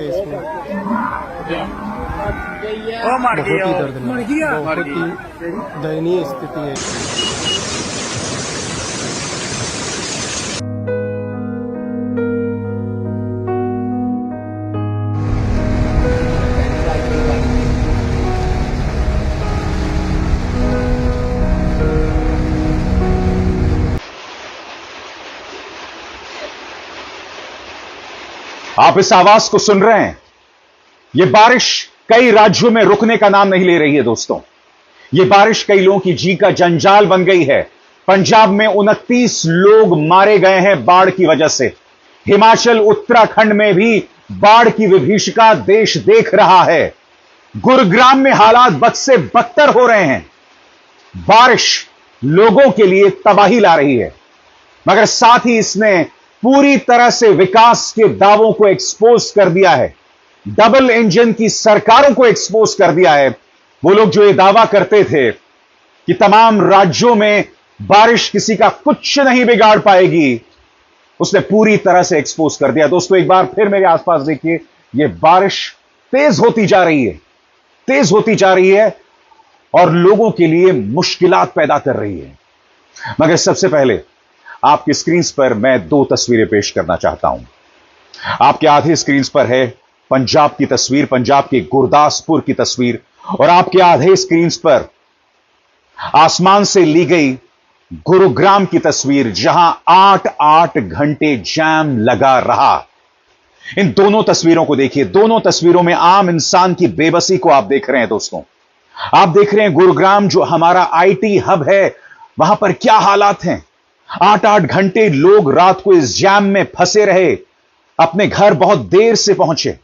सकते इसमें। बहुत ही दर्दनाक, बहुत ही दयनीय स्थिति है। आप इस आवाज को सुन रहे हैं? यह बारिश कई राज्यों में रुकने का नाम नहीं ले रही है दोस्तों। यह बारिश कई लोगों की जी का जंजाल बन गई है। पंजाब में 29 लोग मारे गए हैं बाढ़ की वजह से। हिमाचल, उत्तराखंड में भी बाढ़ की विभीषिका देश देख रहा है। गुरुग्राम में हालात बद से बदतर हो रहे हैं। बारिश लोगों के लिए तबाही ला रही है, मगर साथ ही इसने पूरी तरह से विकास के दावों को एक्सपोज कर दिया है। डबल इंजन की सरकारों को एक्सपोज कर दिया है। वो लोग जो ये दावा करते थे कि तमाम राज्यों में बारिश किसी का कुछ नहीं बिगाड़ पाएगी, उसने पूरी तरह से एक्सपोज कर दिया। दोस्तों, एक बार फिर मेरे आसपास देखिए, ये बारिश तेज होती जा रही है, तेज होती जा रही है और लोगों के लिए मुश्किलात पैदा कर रही है। मगर सबसे पहले आपकी स्क्रीन पर मैं 2 तस्वीरें पेश करना चाहता हूं। आपके आधे स्क्रीन पर है पंजाब की तस्वीर, पंजाब के गुरदासपुर की तस्वीर, और आपके आधे स्क्रीन पर आसमान से ली गई गुरुग्राम की तस्वीर, जहां 8-8 घंटे जैम लगा रहा। इन दोनों तस्वीरों को देखिए। दोनों तस्वीरों में आम इंसान की बेबसी को आप देख रहे हैं दोस्तों। आप देख रहे हैं गुरुग्राम, जो हमारा आईटी हब है, वहां पर क्या हालात हैं। 8-8 घंटे लोग रात को इस जैम में फंसे रहे, अपने घर बहुत देर से पहुंचे।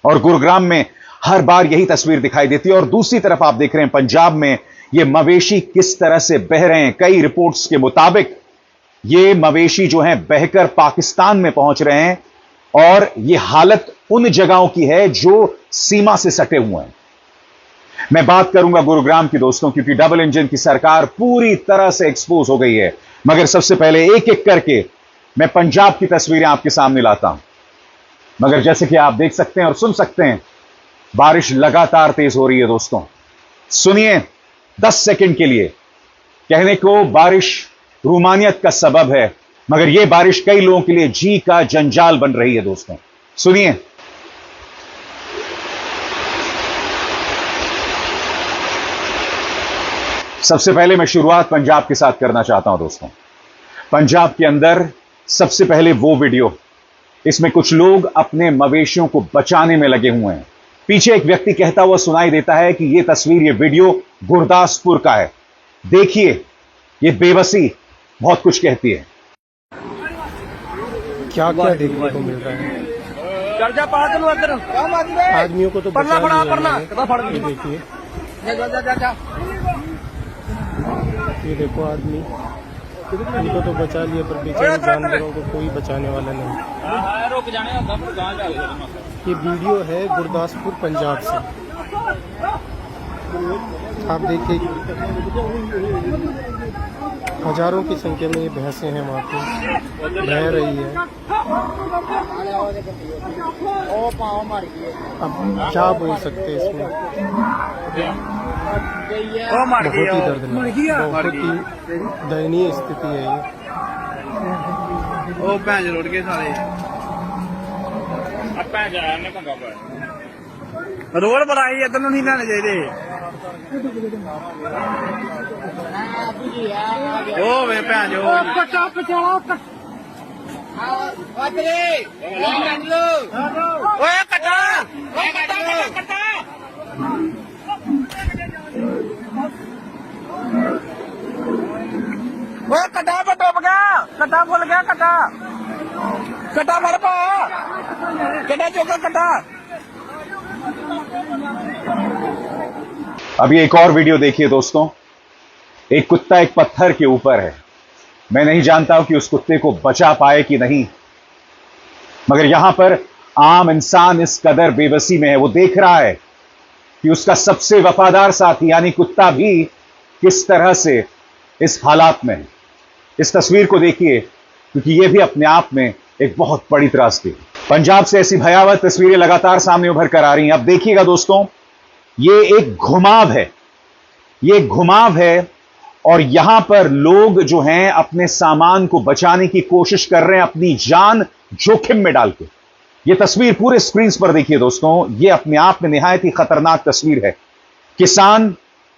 और गुरुग्राम में हर बार यही तस्वीर दिखाई देती है। और दूसरी तरफ आप देख रहे हैं पंजाब में ये मवेशी किस तरह से बह रहे हैं। कई रिपोर्ट्स के मुताबिक ये मवेशी जो हैं बहकर पाकिस्तान में पहुंच रहे हैं, और ये हालत उन जगहों की है जो सीमा से सटे हुए हैं। मैं बात करूंगा गुरुग्राम की दोस्तों, क्योंकि डबल इंजन की सरकार पूरी तरह से एक्सपोज हो गई है। मगर सबसे पहले एक एक करके मैं पंजाब की तस्वीरें आपके सामने लाता हूं। मगर जैसे कि आप देख सकते हैं और सुन सकते हैं, बारिश लगातार तेज हो रही है दोस्तों। सुनिए 10 सेकंड के लिए। कहने को बारिश रूमानियत का सबब है, मगर यह बारिश कई लोगों के लिए जी का जंजाल बन रही है दोस्तों। सुनिए। सबसे पहले मैं शुरुआत पंजाब के साथ करना चाहता हूं दोस्तों। पंजाब के अंदर सबसे पहले वो वीडियो, इसमें कुछ लोग अपने मवेशियों को बचाने में लगे हुए हैं। पीछे एक व्यक्ति कहता हुआ सुनाई देता है कि यह तस्वीर, यह वीडियो गुरदासपुर का है। देखिए, यह बेबसी बहुत कुछ कहती है। क्या क्या देखने को मिल रहा है। आदमियों को तो बचा लिया है। ये देखिए, ये देखो आदमी, इनको तो बचा लिया, पर बेचारे जानवरों को कोई बचाने वाला नहीं। ये वीडियो है गुरदासपुर पंजाब से। आप देखिए, हजारों की संख्या में ये भैंसें हैं वहाँ पे, बह रही है। अब क्या बोल सकते इसमें। बहुत ही दर्दनाक, बहुत ही दयनीय स्थिति है ये। रोड बनाई इधर नहीं लेने चाहिए। ओ वे भैन जो कटा पचाओ ओए कटा ओए कटा ओए कटा पे डूब गया, कटा भूल गया, कटा मर पा, कटा चौका कटा। अभी एक और वीडियो देखिए दोस्तों। एक कुत्ता एक पत्थर के ऊपर है। मैं नहीं जानता हूं कि उस कुत्ते को बचा पाए कि नहीं, मगर यहां पर आम इंसान इस कदर बेबसी में है। वो देख रहा है कि उसका सबसे वफादार साथी यानी कुत्ता भी किस तरह से इस हालात में है। इस तस्वीर को देखिए, क्योंकि यह भी अपने आप में एक बहुत बड़ी त्रासदी है। पंजाब से ऐसी भयावह तस्वीरें लगातार सामने उभर कर आ रही हैं। अब देखिएगा दोस्तों, ये एक घुमाव है, ये एक घुमाव है और यहां पर लोग जो हैं अपने सामान को बचाने की कोशिश कर रहे हैं, अपनी जान जोखिम में डाल के। ये तस्वीर पूरे स्क्रीन पर देखिए दोस्तों, ये अपने आप में निहायत ही खतरनाक तस्वीर है। किसान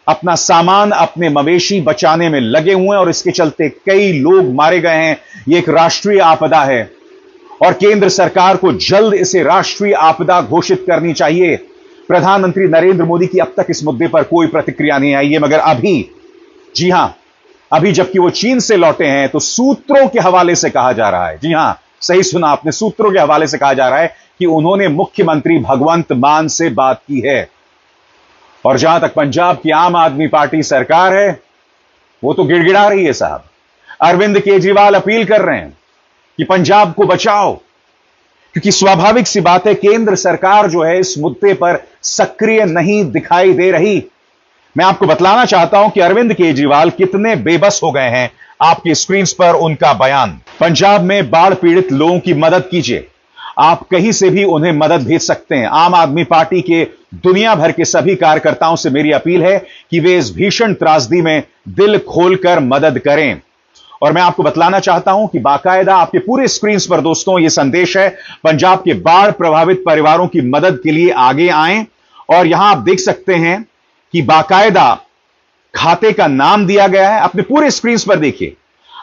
अपना सामान, अपने मवेशी बचाने में लगे हुए हैं और इसके चलते कई लोग मारे गए हैं। यह एक राष्ट्रीय आपदा है और केंद्र सरकार को जल्द इसे राष्ट्रीय आपदा घोषित करनी चाहिए। प्रधानमंत्री नरेंद्र मोदी की अब तक इस मुद्दे पर कोई प्रतिक्रिया नहीं आई है, मगर अभी, जी हां, अभी जबकि वो चीन से लौटे हैं तो सूत्रों के हवाले से कहा जा रहा है, जी हां, सही सुना आपने, सूत्रों के हवाले से कहा जा रहा है कि उन्होंने मुख्यमंत्री भगवंत मान से बात की है। और जहां तक पंजाब की आम आदमी पार्टी सरकार है, वो तो गिड़गिड़ा रही है साहब। अरविंद केजरीवाल अपील कर रहे हैं कि पंजाब को बचाओ, क्योंकि स्वाभाविक सी बात है, केंद्र सरकार जो है इस मुद्दे पर सक्रिय नहीं दिखाई दे रही। मैं आपको बतलाना चाहता हूं कि अरविंद केजरीवाल कितने बेबस हो गए हैं। आपकी स्क्रीन पर उनका बयान। पंजाब में बाढ़ पीड़ित लोगों की मदद कीजिए, आप कहीं से भी उन्हें मदद भेज सकते हैं। आम आदमी पार्टी के दुनिया भर के सभी कार्यकर्ताओं से मेरी अपील है कि वे इस भीषण त्रासदी में दिल खोलकर मदद करें। और मैं आपको बतलाना चाहता हूं कि बाकायदा आपके पूरे स्क्रीन पर दोस्तों यह संदेश है, पंजाब के बाढ़ प्रभावित परिवारों की मदद के लिए आगे आएं। और यहां आप देख सकते हैं कि बाकायदा खाते का नाम दिया गया है। अपने पूरे स्क्रीन पर देखिए,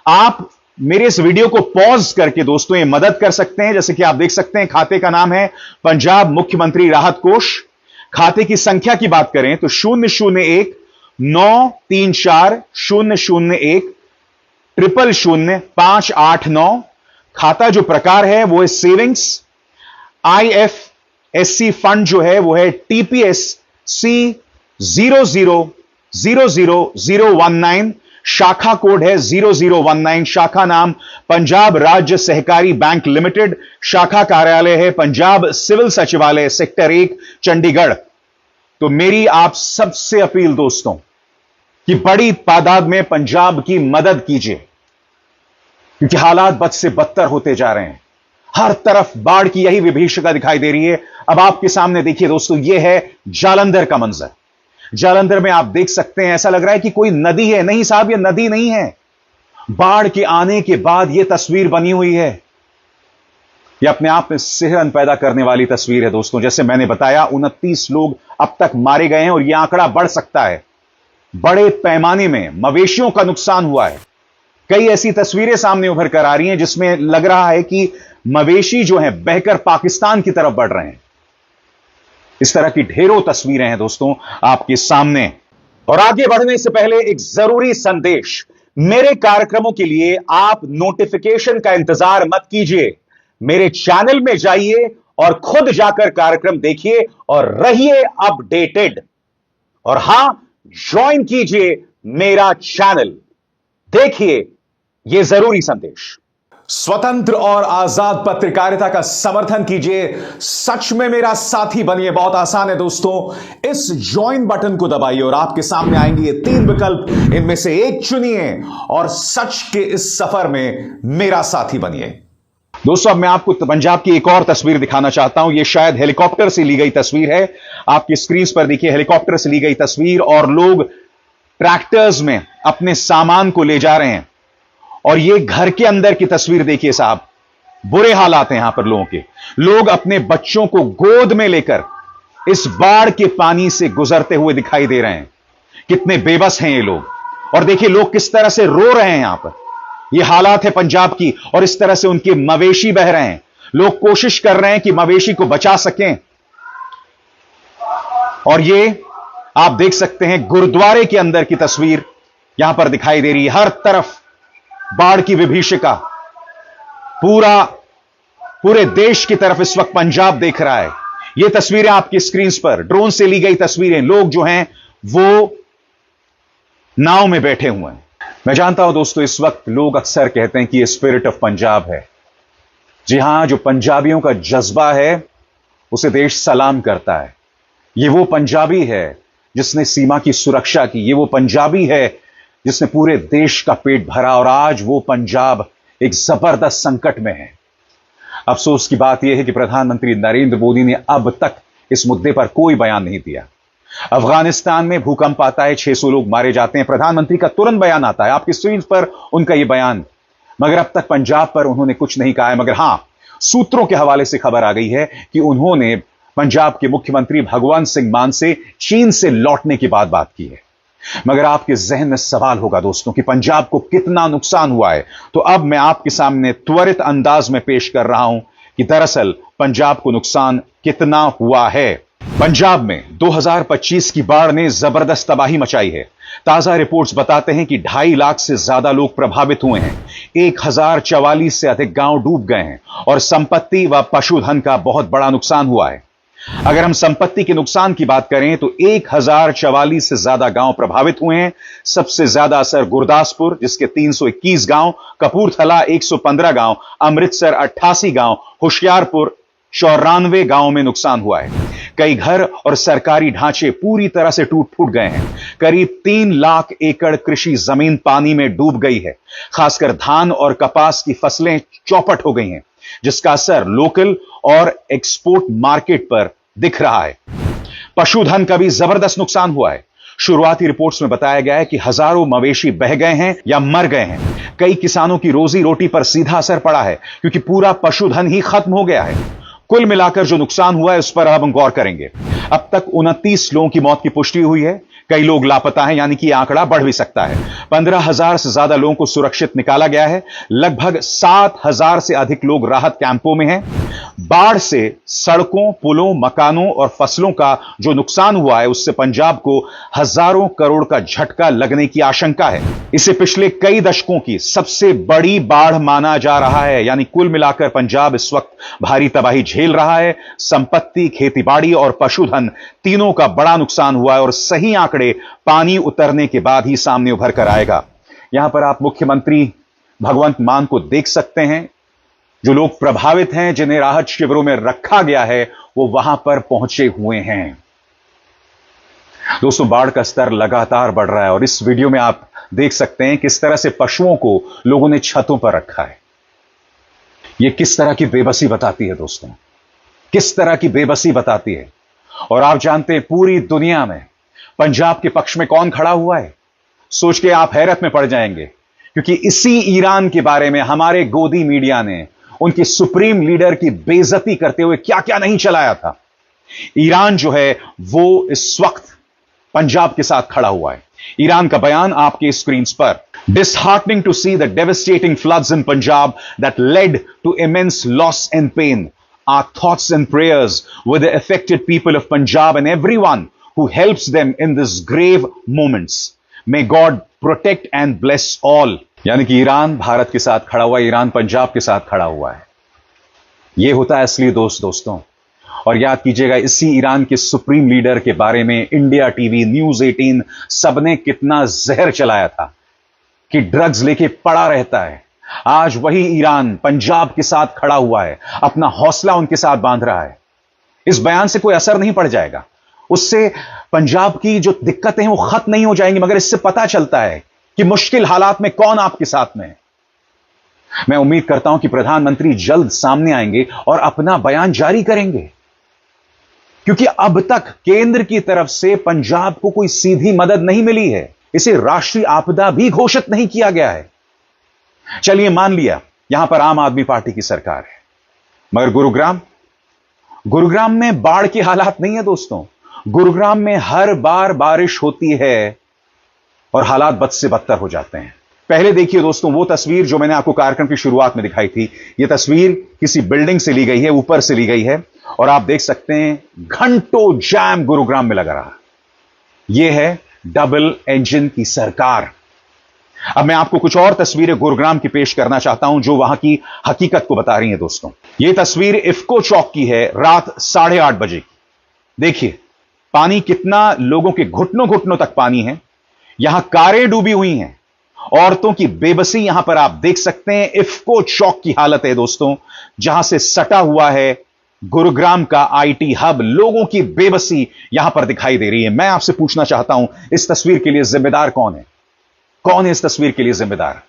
आप मेरे इस वीडियो को पॉज करके दोस्तों ये मदद कर सकते हैं। जैसे कि आप देख सकते हैं, खाते का नाम है पंजाब मुख्यमंत्री राहत कोष। खाते की संख्या की बात करें तो 001-934-001-000-589। खाता जो प्रकार है वो है सेविंग्स। IFSC फंड जो है वो है TPSC 00000019। शाखा कोड है 0019। शाखा नाम पंजाब राज्य सहकारी बैंक लिमिटेड। शाखा कार्यालय है पंजाब सिविल सचिवालय सेक्टर 1 चंडीगढ़। तो मेरी आप सबसे अपील दोस्तों कि बड़ी तादाद में पंजाब की मदद कीजिए, क्योंकि हालात बद से बदतर होते जा रहे हैं। हर तरफ बाढ़ की यही विभीषिका दिखाई दे रही है। अब आपके सामने देखिए दोस्तों, यह है जालंधर का मंजर। जालंधर में आप देख सकते हैं, ऐसा लग रहा है कि कोई नदी है। नहीं साहब, यह नदी नहीं है। बाढ़ के आने के बाद यह तस्वीर बनी हुई है। यह अपने आप में सिहरन पैदा करने वाली तस्वीर है दोस्तों। जैसे मैंने बताया, 29 लोग अब तक मारे गए हैं और यह आंकड़ा बढ़ सकता है। बड़े पैमाने में मवेशियों का नुकसान हुआ है। कई ऐसी तस्वीरें सामने उभर कर आ रही हैं जिसमें लग रहा है कि मवेशी जो हैं बहकर पाकिस्तान की तरफ बढ़ रहे हैं। इस तरह की ढेरों तस्वीरें हैं दोस्तों आपके सामने। और आगे बढ़ने से पहले एक जरूरी संदेश, मेरे कार्यक्रमों के लिए आप नोटिफिकेशन का इंतजार मत कीजिए। मेरे चैनल में जाइए और खुद जाकर कार्यक्रम देखिए और रहिए अपडेटेड। और हां, ज्वाइन कीजिए मेरा चैनल। देखिए यह जरूरी संदेश। स्वतंत्र और आजाद पत्रकारिता का समर्थन कीजिए। सच में मेरा साथी बनिए। बहुत आसान है दोस्तों, इस ज्वाइन बटन को दबाइए और आपके सामने आएंगे ये 3 विकल्प। इनमें से एक चुनिए और सच के इस सफर में मेरा साथी बनिए। दोस्तों, अब मैं आपको पंजाब की एक और तस्वीर दिखाना चाहता हूं। यह शायद हेलीकॉप्टर से ली गई तस्वीर है। आपकी स्क्रीन पर देखिए, हेलीकॉप्टर से ली गई तस्वीर और लोग ट्रैक्टर्स में अपने सामान को ले जा रहे हैं। और यह घर के अंदर की तस्वीर देखिए साहब, बुरे हालात हैं यहां पर लोगों के। लोग अपने बच्चों को गोद में लेकर इस बाढ़ के पानी से गुजरते हुए दिखाई दे रहे हैं। कितने बेबस हैं ये लोग। और देखिए लोग किस तरह से रो रहे हैं यहां पर। ये हालात है पंजाब की, और इस तरह से उनके मवेशी बह रहे हैं। लोग कोशिश कर रहे हैं कि मवेशी को बचा सकें। और ये आप देख सकते हैं गुरुद्वारे के अंदर की तस्वीर यहां पर दिखाई दे रही है। हर तरफ बाढ़ की विभीषिका। पूरे देश की तरफ इस वक्त पंजाब देख रहा है। ये तस्वीरें आपकी स्क्रीन पर ड्रोन से ली गई तस्वीरें। लोग जो हैं वो नाव में बैठे हुए हैं। मैं जानता हूं दोस्तों, इस वक्त लोग अक्सर कहते हैं कि ये स्पिरिट ऑफ पंजाब है। जी हां, जो पंजाबियों का जज्बा है उसे देश सलाम करता है। ये वो पंजाबी है जिसने सीमा की सुरक्षा की। ये वो पंजाबी है जिसने पूरे देश का पेट भरा। और आज वो पंजाब एक जबरदस्त संकट में है। अफसोस की बात यह है कि प्रधानमंत्री नरेंद्र मोदी ने अब तक इस मुद्दे पर कोई बयान नहीं दिया। अफगानिस्तान में भूकंप आता है, 600 लोग मारे जाते हैं, प्रधानमंत्री का तुरंत बयान आता है, आपकी स्क्रीन पर उनका यह बयान, मगर अब तक पंजाब पर उन्होंने कुछ नहीं कहा है। मगर हां, सूत्रों के हवाले से खबर आ गई है कि उन्होंने पंजाब के मुख्यमंत्री भगवंत सिंह मान से चीन से लौटने की बात की है। मगर आपके जहन में सवाल होगा दोस्तों कि पंजाब को कितना नुकसान हुआ है, तो अब मैं आपके सामने त्वरित अंदाज में पेश कर रहा हूं कि दरअसल पंजाब को नुकसान कितना हुआ है। पंजाब में 2025 की बाढ़ ने जबरदस्त तबाही मचाई है। ताजा रिपोर्ट्स बताते हैं कि 2.5 लाख से ज्यादा लोग प्रभावित हुए हैं, 1044 से अधिक गांव डूब गए हैं और संपत्ति व पशुधन का बहुत बड़ा नुकसान हुआ है। अगर हम संपत्ति के नुकसान की बात करें तो 1044 से ज्यादा गांव प्रभावित हुए हैं। सबसे ज्यादा असर गुरदासपुर, जिसके 321 गांव, कपूरथला 115 गांव, अमृतसर 88 गांव, होशियारपुर 94 गांव में नुकसान हुआ है। कई घर और सरकारी ढांचे पूरी तरह से टूट फूट गए हैं। करीब 3 लाख एकड़ कृषि जमीन पानी में डूब गई है। खासकर धान और कपास की फसलें चौपट हो गई हैं, जिसका असर लोकल और एक्सपोर्ट मार्केट पर दिख रहा है। पशुधन का भी जबरदस्त नुकसान हुआ है। शुरुआती रिपोर्ट्स में बताया गया है कि हजारों मवेशी बह गए हैं या मर गए हैं। कई किसानों की रोजी रोटी पर सीधा असर पड़ा है, क्योंकि पूरा पशुधन ही खत्म हो गया है। कुल मिलाकर जो नुकसान हुआ है उस पर अब हम गौर करेंगे। अब तक 29 लोगों की मौत की पुष्टि हुई है। कई लोग लापता हैं, यानी कि यह आंकड़ा बढ़ भी सकता है। 15,000 से ज्यादा लोगों को सुरक्षित निकाला गया है। लगभग 7,000 से अधिक लोग राहत कैंपों में हैं। बाढ़ से सड़कों, पुलों, मकानों और फसलों का जो नुकसान हुआ है, उससे पंजाब को हजारों करोड़ का झटका लगने की आशंका है। इसे पिछले कई दशकों की सबसे बड़ी बाढ़ माना जा रहा है। यानी कुल मिलाकर पंजाब इस वक्त भारी तबाही झेल रहा है। संपत्ति, खेतीबाड़ी और पशुधन तीनों का बड़ा नुकसान हुआ है और सही आंकड़े पानी उतरने के बाद ही सामने उभर कर आएगा। यहां पर आप मुख्यमंत्री भगवंत मान को देख सकते हैं। जो लोग प्रभावित हैं, जिन्हें राहत शिविरों में रखा गया है, वो वहां पर पहुंचे हुए हैं। दोस्तों, बाढ़ का स्तर लगातार बढ़ रहा है और इस वीडियो में आप देख सकते हैं किस तरह से पशुओं को लोगों ने छतों पर रखा है। यह किस तरह की बेबसी बताती है दोस्तों, किस तरह की बेबसी बताती है। और आप जानते हैं पूरी दुनिया में पंजाब के पक्ष में कौन खड़ा हुआ है? सोच के आप हैरत में पड़ जाएंगे, क्योंकि इसी ईरान के बारे में हमारे गोदी मीडिया ने उनकी सुप्रीम लीडर की बेइज्जती करते हुए क्या क्या नहीं चलाया था। ईरान जो है वो इस वक्त पंजाब के साथ खड़ा हुआ है। ईरान का बयान आपके स्क्रीन पर। Disheartening to see the devastating floods in Punjab that led to immense loss and pain. Our thoughts and prayers with the affected people of Punjab and everyone who helps them in these grave moments. May God protect and bless all. यानी कि Iran Bharat के साथ खड़ा हुआ है, Iran Punjab के साथ खड़ा हुआ है। यह होता है असली दोस्तों। और याद कीजिएगा, इसी ईरान के सुप्रीम लीडर के बारे में इंडिया टीवी, न्यूज 18 सबने कितना जहर चलाया था कि ड्रग्स लेके पड़ा रहता है। आज वही ईरान पंजाब के साथ खड़ा हुआ है, अपना हौसला उनके साथ बांध रहा है। इस बयान से कोई असर नहीं पड़ जाएगा, उससे पंजाब की जो दिक्कतें हैं वो खत्म नहीं हो जाएंगी, मगर इससे पता चलता है कि मुश्किल हालात में कौन आपके साथ में है। मैं उम्मीद करता हूं कि प्रधानमंत्री जल्द सामने आएंगे और अपना बयान जारी करेंगे, क्योंकि अब तक केंद्र की तरफ से पंजाब को कोई सीधी मदद नहीं मिली है। इसे राष्ट्रीय आपदा भी घोषित नहीं किया गया है। चलिए मान लिया यहां पर आम आदमी पार्टी की सरकार है, मगर गुरुग्राम में बाढ़ के हालात नहीं है दोस्तों। गुरुग्राम में हर बार बारिश होती है और हालात बद से बदतर हो जाते हैं। पहले देखिए दोस्तों वो तस्वीर जो मैंने आपको कार्यक्रम की शुरुआत में दिखाई थी। यह तस्वीर किसी बिल्डिंग से ली गई है, ऊपर से ली गई है, और आप देख सकते हैं घंटों जैम गुरुग्राम में लगा रहा। यह है डबल इंजन की सरकार। अब मैं आपको कुछ और तस्वीरें गुरुग्राम की पेश करना चाहता हूं जो वहां की हकीकत को बता रही हैं दोस्तों। यह तस्वीर इफ्को चौक की है, रात 8:30 बजे की। देखिए पानी कितना, लोगों के घुटनों तक पानी है। यहां कारें डूबी हुई हैं। औरतों की बेबसी यहां पर आप देख सकते हैं। इफ्को चौक की हालत है दोस्तों, जहां से सटा हुआ है गुरुग्राम का आईटी हब। लोगों की बेबसी यहां पर दिखाई दे रही है। मैं आपसे पूछना चाहता हूं, इस तस्वीर के लिए जिम्मेदार कौन है? कौन है इस तस्वीर के लिए जिम्मेदार?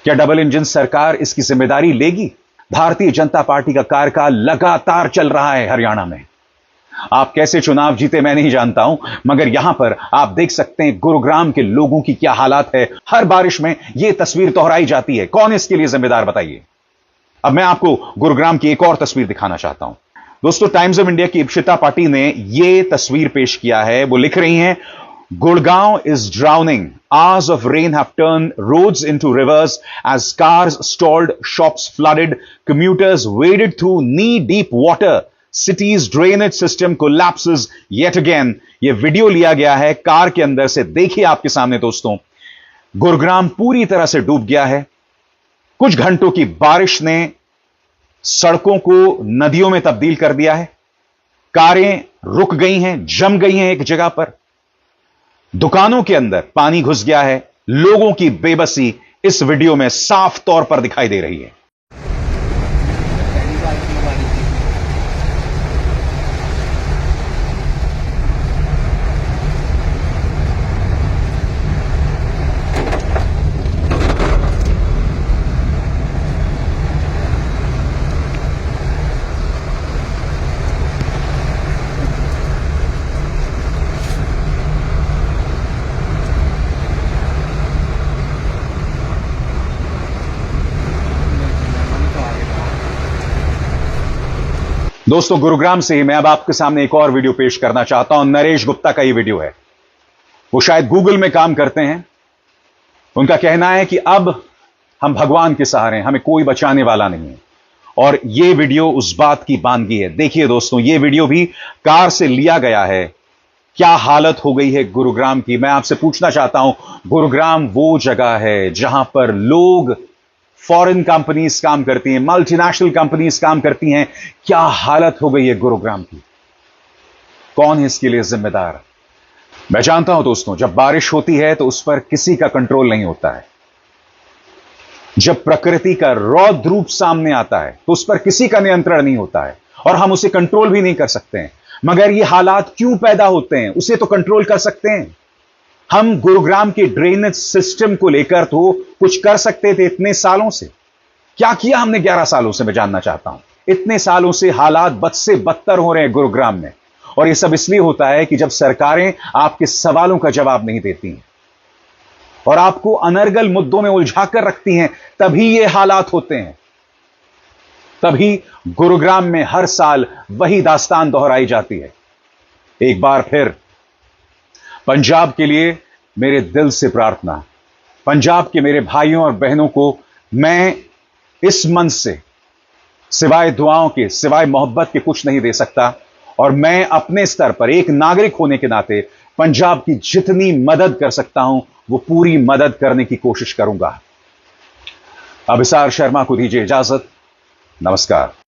क्या डबल इंजन सरकार इसकी जिम्मेदारी लेगी? भारतीय जनता पार्टी का कार्यकाल लगातार चल रहा है हरियाणा में। आप कैसे चुनाव जीते मैं नहीं जानता हूं, मगर यहां पर आप देख सकते हैं गुरुग्राम के लोगों की क्या हालात है। हर बारिश में यह तस्वीर दोहराई जाती है। कौन इसके लिए जिम्मेदार बताइए। अब मैं आपको गुरुग्राम की एक और तस्वीर दिखाना चाहता हूं। दोस्तों, टाइम्स ऑफ इंडिया की इप्शिता पाटिल ने यह तस्वीर पेश किया है। वो लिख रही हैं, Gurgaon is drowning. Hours of rain have turned roads into rivers as cars stalled, shops flooded, commuters waded through knee-deep water. City's drainage system collapses yet again. यह वीडियो लिया गया है कार के अंदर से। देखिए आपके सामने दोस्तों, गुरुग्राम पूरी तरह से डूब गया है। कुछ घंटों की बारिश ने सड़कों को नदियों में तब्दील कर दिया है। कारें रुक गई हैं, जम गई हैं एक जगह पर। दुकानों के अंदर पानी घुस गया है। लोगों की बेबसी इस वीडियो में साफ तौर पर दिखाई दे रही है। दोस्तों, गुरुग्राम से ही मैं अब आपके सामने एक और वीडियो पेश करना चाहता हूं। नरेश गुप्ता का ये वीडियो है। वो शायद गूगल में काम करते हैं। उनका कहना है कि अब हम भगवान के सहारे हैं, हमें कोई बचाने वाला नहीं है। और ये वीडियो उस बात की बानगी है। देखिए दोस्तों, ये वीडियो भी कार से लिया गया है। क्या हालत हो गई है गुरुग्राम की। मैं आपसे पूछना चाहता हूं, गुरुग्राम वो जगह है जहां पर लोग, फॉरेन कंपनीज काम करती हैं, मल्टीनेशनल कंपनीज काम करती हैं। क्या हालत हो गई है गुरुग्राम की। कौन है इसके लिए जिम्मेदार। मैं जानता हूं दोस्तों, जब बारिश होती है तो उस पर किसी का कंट्रोल नहीं होता है। जब प्रकृति का रौद्र रूप सामने आता है तो उस पर किसी का नियंत्रण नहीं होता है और हम उसे कंट्रोल भी नहीं कर सकते हैं। मगर ये हालात क्यों पैदा होते हैं, उसे तो कंट्रोल कर सकते हैं। हम गुरुग्राम के ड्रेनेज सिस्टम को लेकर तो कुछ कर सकते थे इतने सालों से। क्या किया हमने 11 सालों से, मैं जानना चाहता हूं। इतने सालों से हालात बद से बदतर हो रहे हैं गुरुग्राम में। और यह सब इसलिए होता है कि जब सरकारें आपके सवालों का जवाब नहीं देती हैं और आपको अनर्गल मुद्दों में उलझाकर रखती हैं, तभी ये हालात होते हैं। तभी गुरुग्राम में हर साल वही दास्तान दोहराई जाती है। एक बार फिर पंजाब के लिए मेरे दिल से प्रार्थना। पंजाब के मेरे भाइयों और बहनों को मैं इस मंच से सिवाय दुआओं के, सिवाय मोहब्बत के कुछ नहीं दे सकता। और मैं अपने स्तर पर एक नागरिक होने के नाते पंजाब की जितनी मदद कर सकता हूं वो पूरी मदद करने की कोशिश करूंगा। अभिसार शर्मा को दीजिए इजाजत। नमस्कार।